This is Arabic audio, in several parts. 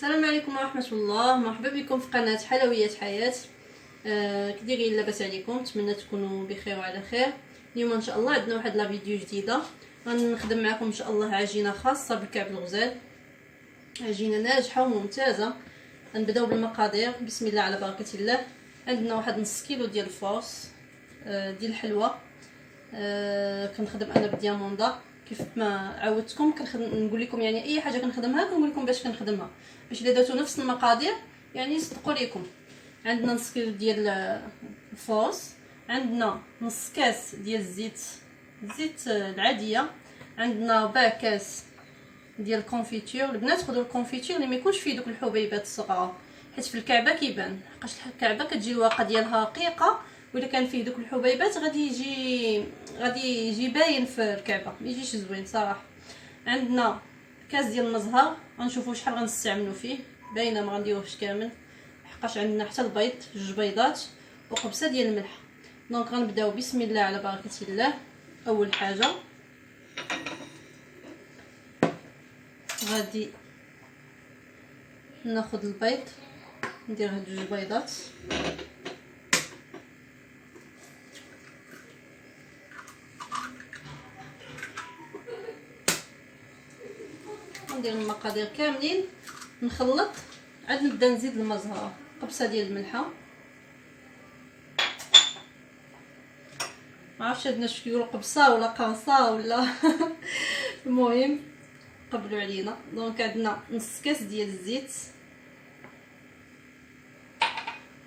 السلام عليكم ورحمه الله. مرحبا بكم في قناه حلويات حياه. كي دايرين؟ لاباس عليكم؟ نتمنى تكونوا بخير وعلى خير. اليوم ان شاء الله عندنا واحد لا فيديو جديده، غنخدم معكم ان شاء الله عجينه خاصه بالكعب الغزال، عجينه ناجحه وممتازه. غنبداو بالمقادير. بسم الله على بركه الله. عندنا واحد نص كيلو ديال الفورس، ديال الحلوى. كنخدم انا بدياموندا كيف ما عودتكم. نقول لكم يعني اي حاجه كنخدمها كنقول لكم باش كنخدمها، باش الا درتو نفس المقادير يعني يصدقوا لكم. عندنا نص كيلو ديال الفورس، عندنا نص كاس ديال الزيت العاديه، عندنا ربع كاس ديال الكونفيتور. البنات خذوا الكونفيتور اللي ما يكونش فيه دوك الحبيبات الصغار، حيت في الكعبه كيبان، حقاش الكعبه كتجي الواقه ديالها رقيقه، واذا كان فيه دوك الحبيبات غادي يجي باين في الكعبه، ما يجيش زوين صراحه. عندنا كاس ديال المزهر، غنشوفوا شحال غنستعملوا فيه، باينه ما غنديروهش كامل حقاش عندنا حتى البيض، 2 بيضات وقبصه ديال الملح. دونك غنبداو بسم الله على بركه الله. اول حاجه غادي ناخذ البيض، ندير هاد 2 بيضات، ندير المقادير كاملين، نخلط، عاد نبدا نزيد المزهره، قبصه ديال الملحه. ما عرفتش هاد الناس كيقولوا قبصه ولا قرصه ولا المهم قبلوا علينا. دونك عندنا نص كاس ديال الزيت،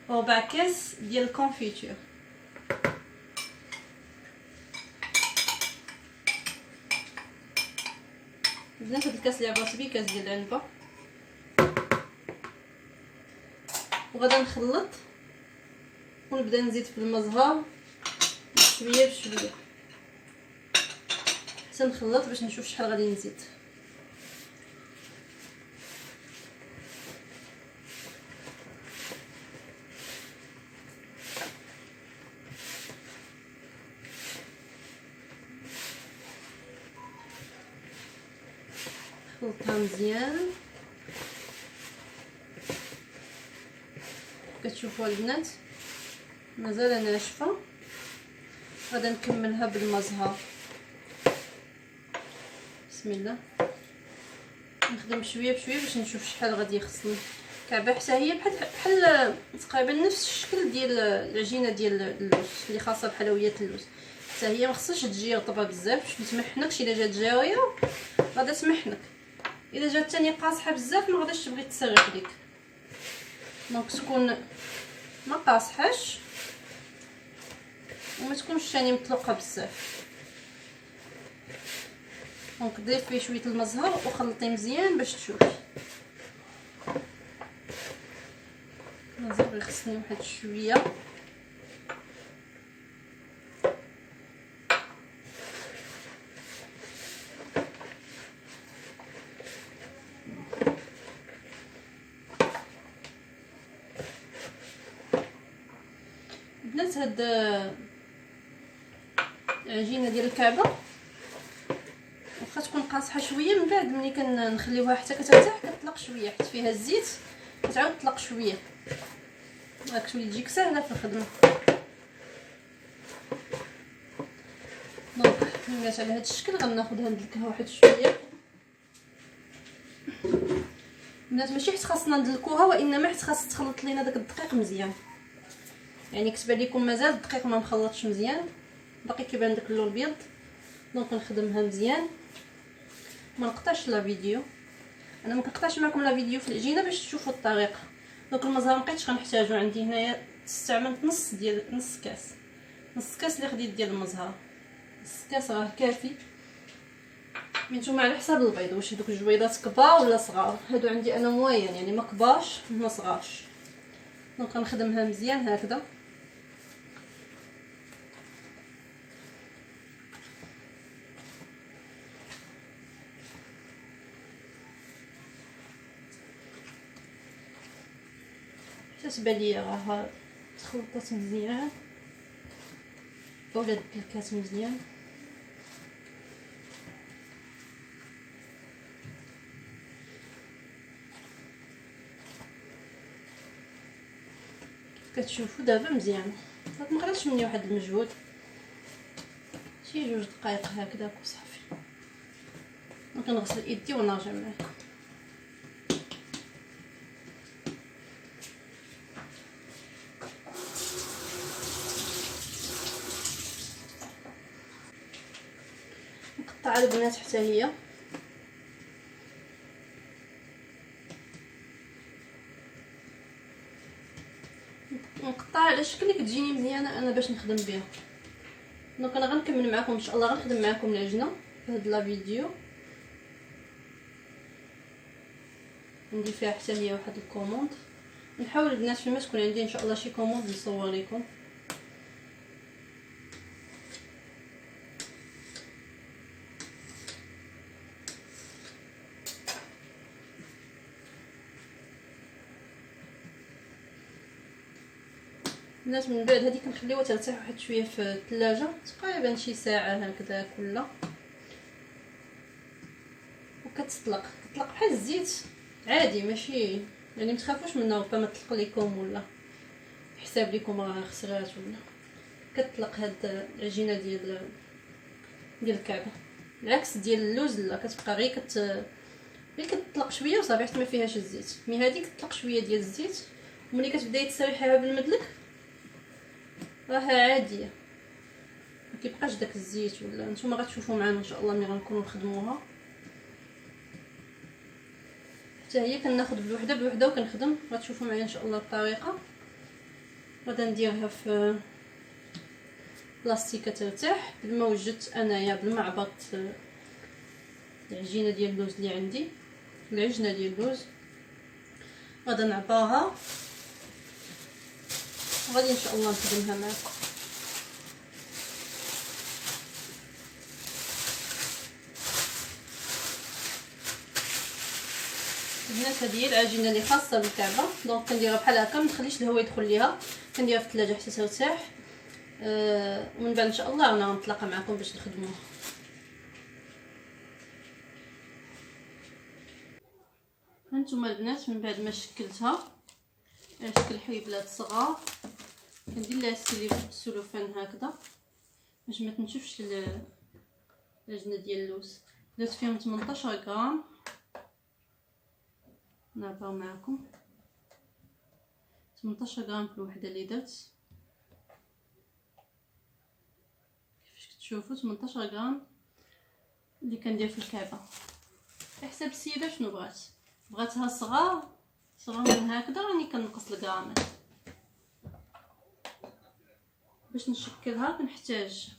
وربع كاس ديال الكونفيتور، بنات هاد الكاس اللي عبرت بيه كاس ديال العنبه. وغادا نخلط ونبدا نزيد في المزهر شويه بشويه حتى نخلط باش نشوف شحال غادي نزيد. خلطها مزيان. كتشوفوا البنات مازال ناشفه، غادا نكملها بالمزهر. بسم الله. نخدم شويه بشويه باش نشوف شحال غادي يخصني. كعبه حتى هي بحال تقريبا نفس الشكل ديال العجينه ديال اللوز اللي خاصه بحلويات اللوز. حتى هي ما خصهاش تجي رطبه بزاف باش تمحنكش. الا جات جاويه غادا تمحنك، الا جات ثاني قاصحه بزاف ما غاداش تبغي تسرح ليك. دونك تكون ما قاصحاش وما تكونش ثاني مطلقه بزاف. دونك ضيف فيه شويه المزهر وخلطيه مزيان باش تشوفي. مازال غير خصني واحد شويه. بنات هاد العجينه ديال الكعبه واخا تكون قاصحه شويه، من بعد ملي كنخليوها حتى كترتاح كتطلق شويه، حيت فيها الزيت كتعاود تطلق شويه، هاك تولي تجيك سهله في الخدمه. دونك ملي جات على هذا الشكل غناخذها ندلكها واحد شويه. بنات ماشي حيت خاصنا ندلكوها، وانما حيت خاص تخلط لينا داك الدقيق مزيان. يعني كتبان لكم مازال الدقيق ما مخلطش مزيان، باقي كيبان داك اللون الابيض. دونك نخدمها مزيان، ما نقطعش لا فيديو. انا ما كنقطعش معكم لا فيديو في العجينه باش تشوفوا الطريقه. دونك المزهر مابقيتش غنحتاجو، عندي هنايا استعملت نص كاس اللي خديت ديال المزهر. نص كاس راه كافي. نتوما على حساب البيض، واش هذوك الجويضات كبار ولا صغار. هادو عندي انا موين، يعني ما كبارش ما صغارش. دونك غنخدمها مزيان هكذا. تتبان ليا راه تخلطات مزيان ولا دلكات مزيان. كتشوفوا دابا مزيان. هاد ما غاديش مني واحد المجهود، شي 2 دقائق هكذا وصافي. كنغسل يدي ونرجع معاكم. نقطع البنات حتى هي. نقطع على شكل كتجيني مزيانه انا باش نخدم بها. دونك انا غنكمل معكم ان شاء الله، غنخدم معكم العجينه في هاد لا فيديو. ندير فيها حتى هي واحد الكوموند. نحاول البنات فيما تكون عندي ان شاء الله شي كوموند نصور لكم. الناس من بعد هذه كنخليوها ترتاح واحد شويه في الثلاجه، تقريبا شي ساعه هكذا كلها، وكتطلق بحال الزيت عادي، ماشي يعني متخافوش منها وبا ما تطلق لكم ولا حساب لكم راه خسرات ولا. كتطلق هاد العجينه ديال الكعبه، العكس ديال اللوز لا، كتبقى غير كتطلق شويه وصافي حتى ما فيهاش الزيت. مي هذه كتطلق شويه ديال الزيت، وملي كتبداي تسرحيها بالمدلك راها عاديه، ما كيبقاش داك الزيت. ولا نتوما غتشوفوا معنا ان شاء الله ملي غنكونوا نخدموها. حتى هي كناخذ بوحده بوحده وكنخدم، غتشوفوا معايا ان شاء الله الطريقه. غادا نديرها في بلاستيكه ترتاح. بما وجدت انايا بالمعبط العجينه ديال اللوز اللي عندي، العجنه ديال اللوز، غادا نعباها وغادي ان شاء الله نخدمها معكم. البنات هذه هي العجينه اللي خاصه بالكعبه، دونك كنديرها بحال هكا، ما نخليش الهواء يدخل ليها، كنديرها في الثلاجه حتى ترتاح. ومن بعد ان شاء الله انا غنتلاقى معكم باش نخدموها. هانتوما البنات من بعد ما شكلتها على شكل حبيبلات صغار، كندير لها السلوفان هكذا باش ما تنشفش العجينه ديال اللوز. درت فيهم 18 غرام، نعطيو معكم 18 غرام في الوحده اللي درت. كيفاش كتشوفوا 18 غرام اللي كندير في الكعبه، على حساب السيده شنو بغاتها صغار من هكذا راني كنقص الغرامات. باش نشكلها كنحتاج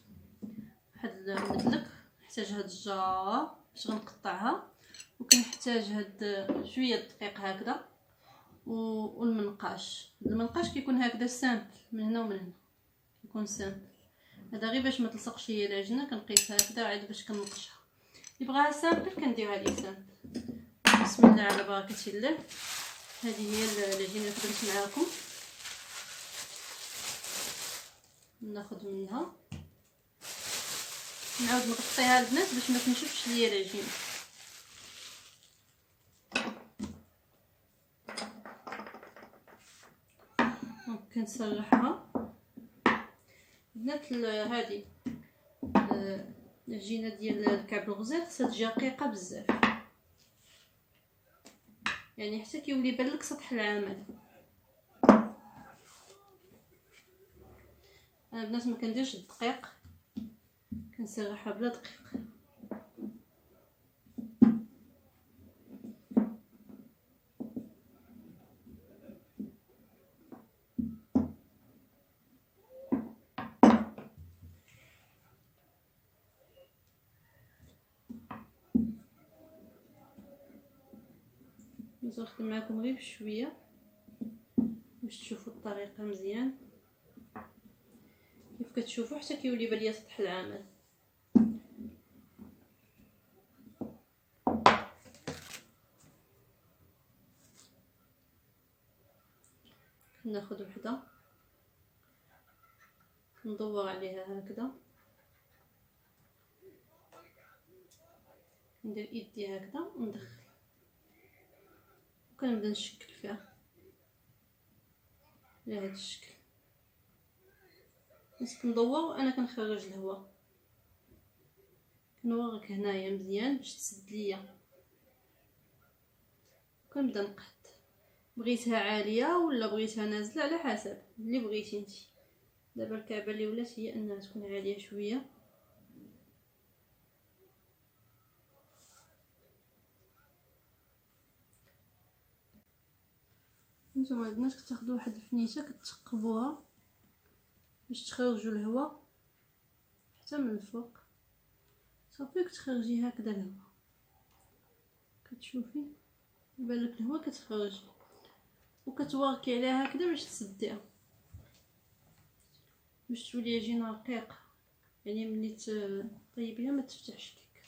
واحد المدلك، نحتاج هاد الجار باش غنقطعها، وكنحتاج هاد شويه الدقيق هكذا، والمنقاش. المنقاش كيكون هكذا سامبل من هنا ومن هنا، كيكون سامبل هذا غير باش ما تلصقش هي العجينه. كنقيس هكذا عاد باش كنقشها. اللي بغاها سامبل كنديرها ليه سامبل. بسم الله على بركه الله. هذه هي العجينه اللي خدمت معاكم. ناخذ منها نعاود نغطيها البنات باش ما تنشفش ليا العجينه. كنسرحها بنات. هذه العجينه ديال الكعب الغزال خصها تجي رقيقه بزاف، يعني حتى كيولي يبان لك سطح العمل. انا البنات ما كنديرش الدقيق، كنسرحها بلا دقيق. نخدم معكم غير بشويه باش تشوفوا الطريقه مزيان. كيف كتشوفوا حتى كيولي يبان ليا سطح العمل. ناخذ وحده ندور عليها هكذا، ندير يدي هكذا وندخل وكنبدا نشكل فيها. على هذا الشكل. بس كندور وانا كنخرج الهواء، كنورك هنايا مزيان باش تسد ليا. كنبدا نقاد، بغيتها عاليه ولا بغيتها نازله على حسب اللي بغيتي نتي. دابا الكعبه اللي ولات هي انها تكون عاليه شويه. نتوما البنات كتاخدوا واحد الفنيشه كتثقبوها باش تخرجوا الهواء حتى من الفوق. صافي كتخرجي هكذا الهواء، كتشوفي بالك الهواء كتخرج وكتوركي عليها هكذا باش تسديها، باش تولي عجينه رقيقه، يعني ملي طيبيها ما تفتحش ليك.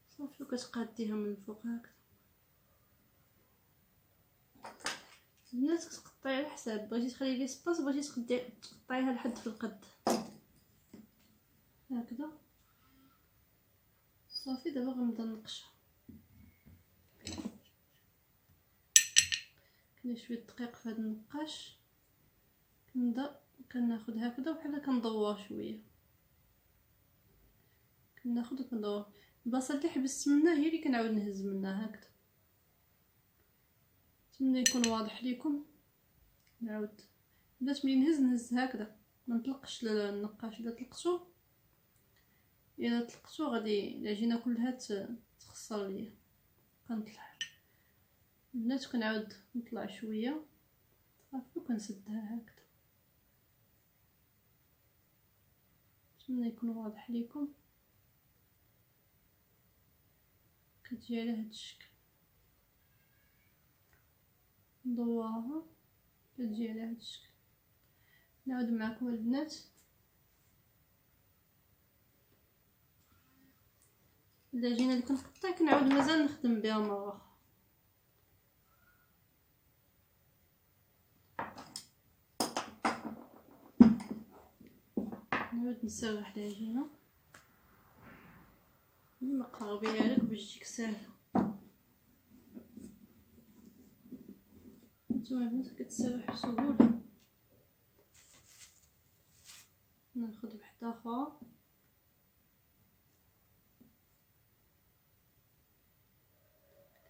صافي وكتقاديها من الفوق هكذا. البنات كتقطعي على حساب، بغيتي تخلي لي سباس، بغيتي تقطعيها لحد في القد هكذا. صافي دابا غنبدا نقشها. كاين شويه دقيق في هذا النقاش، كناخذ هكذا بحال كندور شويه، كناخذ وكندور. البلاصه اللي حبست منها هي اللي كنعاود نهز منها هكذا. نتمنى يكون واضح ليكم. نعاود بدات ملي نهز هكذا، ما نطلقش النقاش. الا طلقتو غادي العجينه كلها تخسر ليا. كنطلع البنات كنعاود نطلع شويه صافي وكنسدها هكذا. نتمنى يكون واضح ليكم. كتجي على هذا الشكل، ندورها كتجي على هذا الشكل. نعاود معكم البنات. العجينه اللي كنقطع كنعاود مازال نخدم بها مره اخرى. نعاود نسرح العجينه نقربيها لك باش تجيك ساهله. نتوما البنات كتسرح بسهوله. ناخذ وحده اخرى،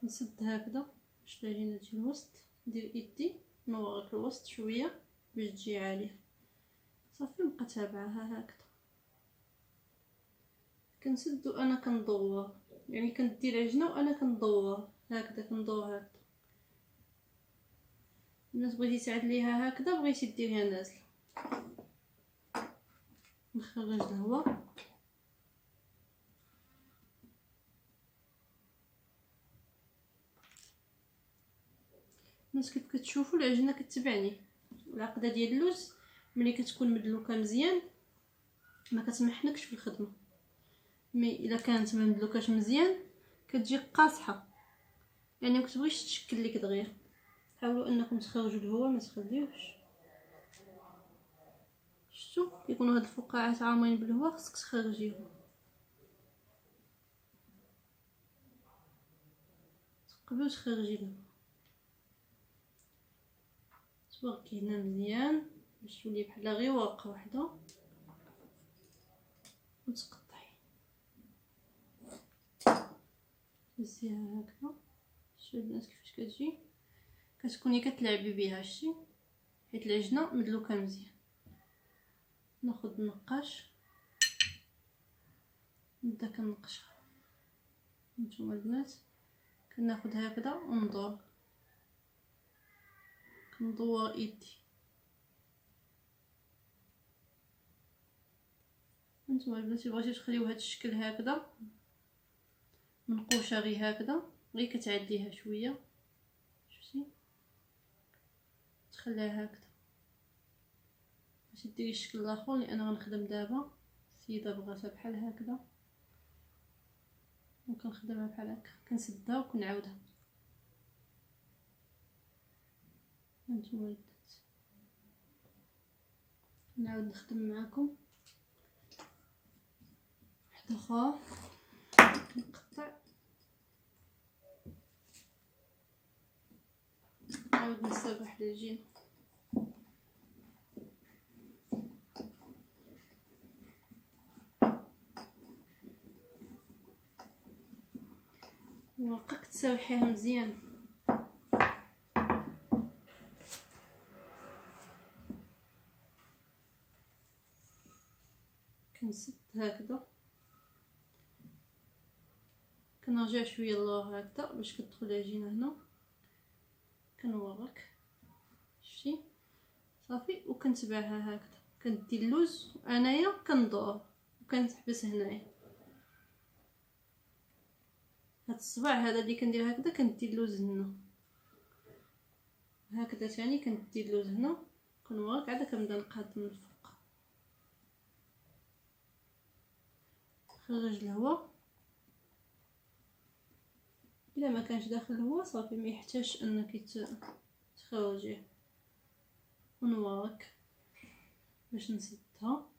نسد هكذا باش العجينه تجي الوسط. ندير يدي نورك الوسط شويه باش تجي عاليه. صافي نبقى تابعها هكذا. كنسد وانا كندور، يعني كندير العجينه وانا كندور هكذا، كندور هكذا. الناس بغيتي تعدليها هكذا، بغيتي ديريها نازله. نخرج الهواء. الناس كيف كتشوفوا العجينه كتبعني. العقده ديال اللوز ملي كتكون مدلوكه مزيان ما كتمحنكش في الخدمه، مي الا كانت ما مدلوكاش مزيان كتجي قاصحه، يعني ما كتبغيش تشكل لك دغيا. حاولوا انكم تخرجوا الهواء ما تخليوش. شفتوا كيكونوا هاد الفقاعات عامرين بالهواء، خصك تخرجيهم. تقبلوا وتخرجي الهواء. توركي هنا مزيان باش تولي بحال غير ورقه واحده وتقطعي. تهزيها هكذا. شوفوا البنات كيفاش كتجي، كتكوني كتلعبي بها. شتي حيت العجينه مدلوكه مزيان. ناخذ النقاش نبدا كنقشها. نتوما البنات كناخذ هكذا وندور، كندور ايدي. نتوما البنات بغيتي تخليو هذا الشكل هكذا منقوشه غير هكذا، غير كتعديها شويه. شفتي تخليها هكذا باش ديري الشكل الاخر اللي انا غنخدم دابا. السيده بغاتها بحال هكذا وكنخدمها بحال هكا، كنسدها وكنعاودها. هانتوما البنات نعاود نخدم معكم واحده اخرى. نقطع نعاود نسرح العجين. ورقك تساوحيها مزيان. كنسد هكذا، كنرجع شويه للور هكذا باش كتدخل العجينه هنا، كنورك شفتي صافي، وكنتبعها هكذا، كندي اللوز انايا كندور وكنحبس هنايا. هاد الصباع هذا اللي كندير هكذا كندي اللوز هنا هكذا، ثاني كندي اللوز هنا كنورك، عاد كنبدا نقاد من الفوق. خرج الهواء، الا ما كانش داخل الهواء صافي ما يحتاجش انك تخرجيه. ونورك باش نسدها،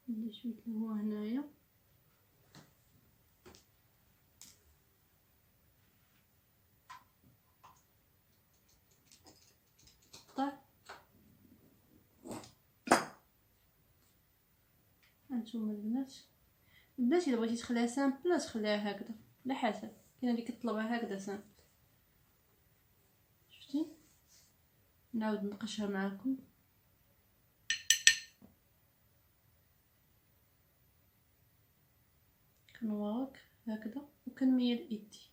ندير شويه الهواء هنايا. قطع هانتوما البنات الا بغيتي تخليها سامبل تخليها هكذا على حسب، كاين اللي كطلبها هكذا سامبل. شفتي نعاود نقشها معكم. كنورك هكذا وكنميل ايدي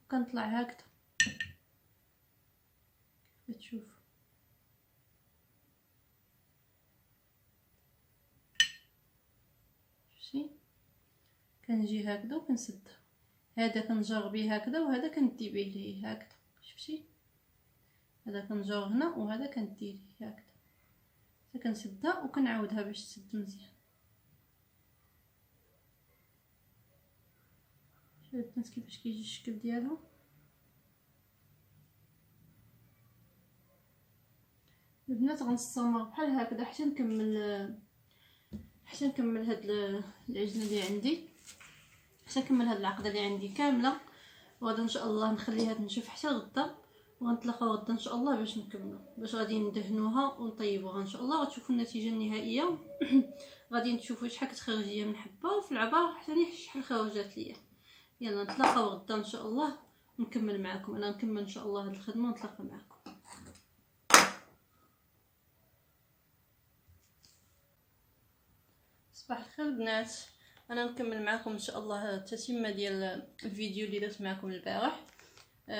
وكنطلع هكذا كيف تشوف. شفتي كنجي هكذا وكنسدها، هذا كنجر بيه هكذا وهذا كندي بيه ليه هكذا. شفتي هذا كنجر هنا وهذا كندي ليه هكذا، حتى كنسدها وكنعاودها باش تسد مزيان. شوفوا البنات كيفاش كيجي الشكل ديالها. البنات غنستمر بحال هكذا حتى نكمل هاد العجينه اللي عندي، حتى نكمل هاد العقده اللي عندي كامله. وغدا ان شاء الله نخليها تنشف حتى غدا، وغنتلاقاو غدا ان شاء الله باش نكملوا، باش غادي ندهنوها ونطيبوها ان شاء الله وتشوفوا النتيجه النهائيه. غادي تشوفوا شحال كتخرج ليا من حبه، وفي العبار حتى شحال خرجت ليا. يلا نتلاقاو غدا ان شاء الله ونكمل معكم، انا نكمل ان شاء الله هاد الخدمه ونتلاقى معكم. صباح الخير بنات، انا نكمل معكم ان شاء الله التتمه ديال الفيديو اللي درت معكم البارح.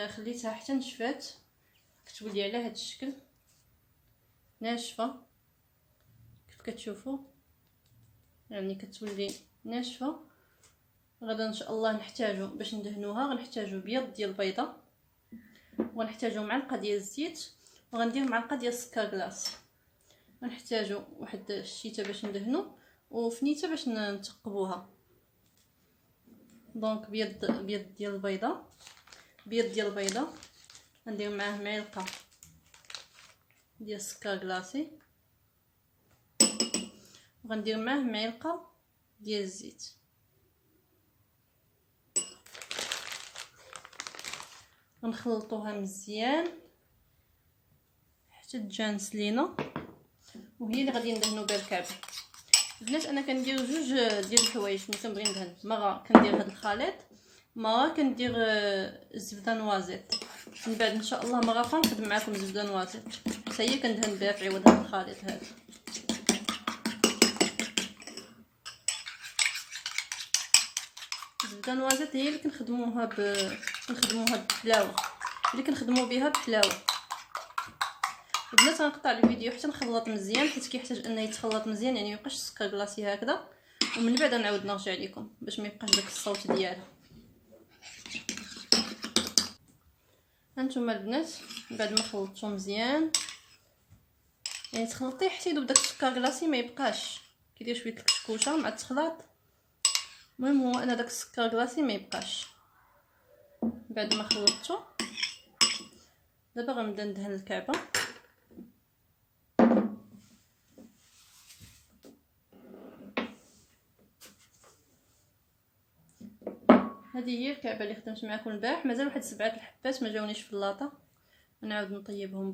خليتها حتى نشفات، كتولي على هذا الشكل ناشفه كيف كتشوفوا، يعني كتولي ناشفه. غدا ان شاء الله نحتاجو باش ندهنوها، غنحتاجو بيض ديال البيضه، وغنحتاجو معلقه ديال الزيت، وغندير معلقه ديال السكر كلاص، غنحتاجو واحد الشيته باش ندهنو وفنيته باش نثقبوها. دونك بيض ديال البيضه، غندير معاه معلقه ديال السكر كلاصي، وغندير معاه معلقه ديال الزيت. غنخلطوها مزيان حتى تجانس لينا، وهي اللي غادي ندهنو بها الكعبه. البنات انا كندير جوج ديال الحوايج ملي كنبغي ندهن، مره كندير هذا الخليط، مره كندير الزبده نوازيط. من بعد ان شاء الله مره اخرى نخدم معكم الزبده نوازيط حتى هي كندهن بها في عوض هذا الخليط هذا. الزبده نوازيط هي اللي كنخدموها بحلاوه، اللي كنخدموا بها بحلاوه. البنات غنقطع الفيديو حتى نخلط مزيان، حيت كيحتاج انه يتخلط مزيان، يعني ميبقاش السكر كلاصي هكذا، ومن بعد نعاود نرجع لكم باش ما يبقاش داك الصوت ديالها. هانتوما البنات بعد ما خلطتو مزيان، يعني تخلطيه حتى يذوب داك السكر كلاصي، ما يبقاش كيدير شويه الكشكوشه مع التخلاط. المهم هو انا داك السكر كلاصي ما يبقاش. بعد ما خلطتو دابا غنبدا ندهن الكعبه. هذه هي الكعبه اللي خدمت معكم البارح، مازال واحد 7 الحبات ما جاونيش في اللاطه، نعاود نطيبهم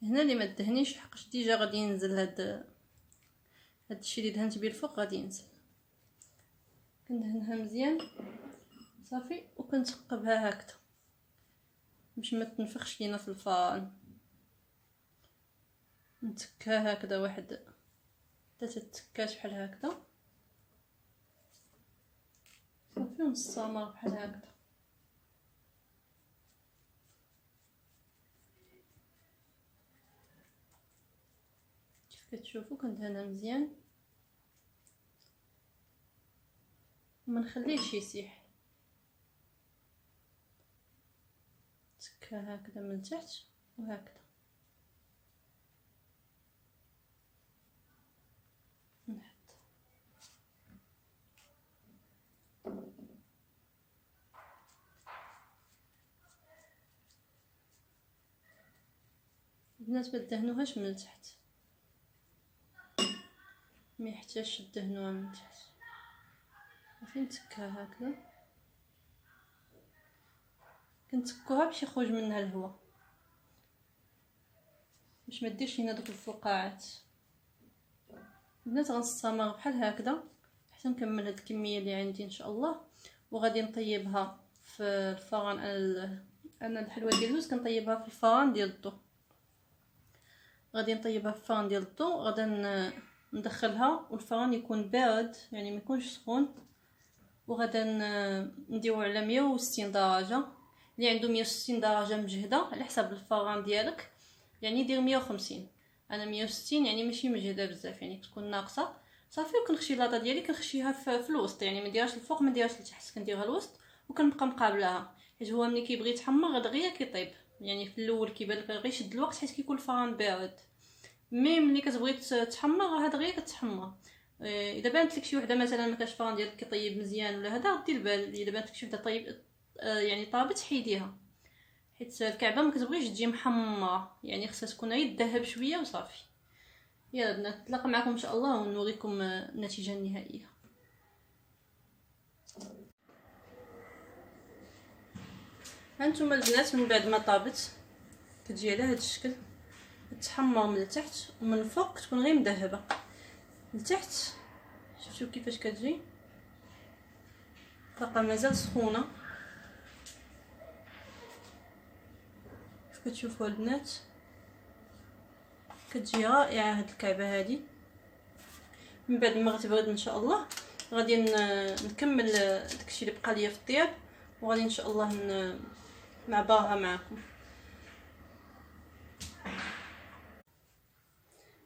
هنا اللي ما دهنيش حقاش ديجا غادي ينزل هاد الشي اللي دهنت بيه الفوق غادي ينزل. كندهنها مزيان صافي وكنثقبها هكذا باش ما تنفخش لينا في الفرن. نتكها هكذا واحد 3 تكات بحال هكذا صافي، ونستمر بحال هكذا. كيف كتشوفوا كندهنها مزيان وما نخليهش يسيح. تكها هكذا من تحت وهكذا نحط. البنات ما تدهنوهاش من تحت، ما يحتاجش تدهنوها من تحت. صافي نتكها هكذا، كنتكوها باش يخرج منها الهواء باش ما ديرش لينا دوك الفقاعات. البنات غنستمر بحال هكذا حتى نكمل هاد الكميه اللي عندي ان شاء الله، وغادي نطيبها في الفران. انا الحلوه ديال اللوز كنطيبها في الفران ديال الضو، غادي نطيبها في الفران ديال الضو. غادا ندخلها والفران يكون بارد يعني ما يكونش سخون، وغادا نديرو على 160 درجه. اللي عنده 160 درجه مجهده على حسب الفران ديالك يعني دير 150. انا 160 يعني ماشي مجهده بزاف، يعني تكون ناقصه صافي. وكنخشي لاطه ديالي كنخشيها في الوسط، يعني ما نديرهاش الفوق ما نديرهاش لتحت، كنديرها الوسط وكنبقى مقابلاها، حيت هو ملي كيبغي يتحمر دغيا كيطيب. يعني في الاول كيبان لك غير يشد الوقت حيت كيكون الفران بارد، مي ملي كتبغي تحمر راه دغيا كتحمر. اذا بانت لك شي وحده مثلا ما كاش الفران ديالك كيطيب مزيان ولا هذا دير البال، اذا بانت لك شي وحده طيب يعني طابت حيديها، حيت الكعبه ما كتبغيش تجي محمره، يعني خصها تكون غير تذهب شويه وصافي. يلا بنات نتلاقى معكم ان شاء الله ونوريكم النتيجه النهائيه. هانتوما البنات من بعد ما طابت كتجي على هذا الشكل، تحمر من التحت ومن الفوق تكون غير مذهبه. لتحت شفتوا كيفاش كتجي، باقا مازال سخونه كيف كتشوفوا البنات. كتجي رائعه هاد الكعبه هادي. من بعد ما غتبرد ان شاء الله غادي نكمل داكشي اللي بقى ليا في الطياب، وغادي ان شاء الله نعبرها معكم.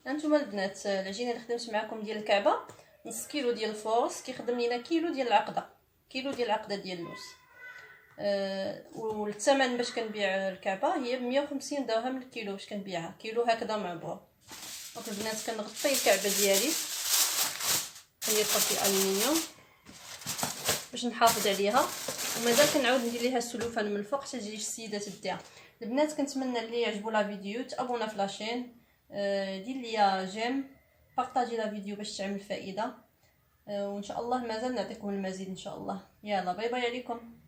هانتوما البنات العجينه اللي خدمت معكم ديال الكعبه نص كيلو ديال الفورص كيخدم لينا كيلو ديال العقده، كيلو ديال العقده ديال اللوز. والثمن باش كنبيع الكعبه هي ب 150 درهم الكيلو باش كنبيعها، كيلو هكذا معبور. دونك البنات كنغطي الكعبه ديالي كندير في الالومنيوم باش نحافظ عليها، ومازال كنعاود ندير ليها السلوفان من الفوق حتى تجي السيدات ديها. البنات كنتمنى اللي يعجبوا لا فيديو تابونا في لاشين، دير ليا جيم، بارطاجي لا فيديو باش تعمل فائده، وان شاء الله مازال نعطيكم المزيد ان شاء الله. يلا باي باي عليكم.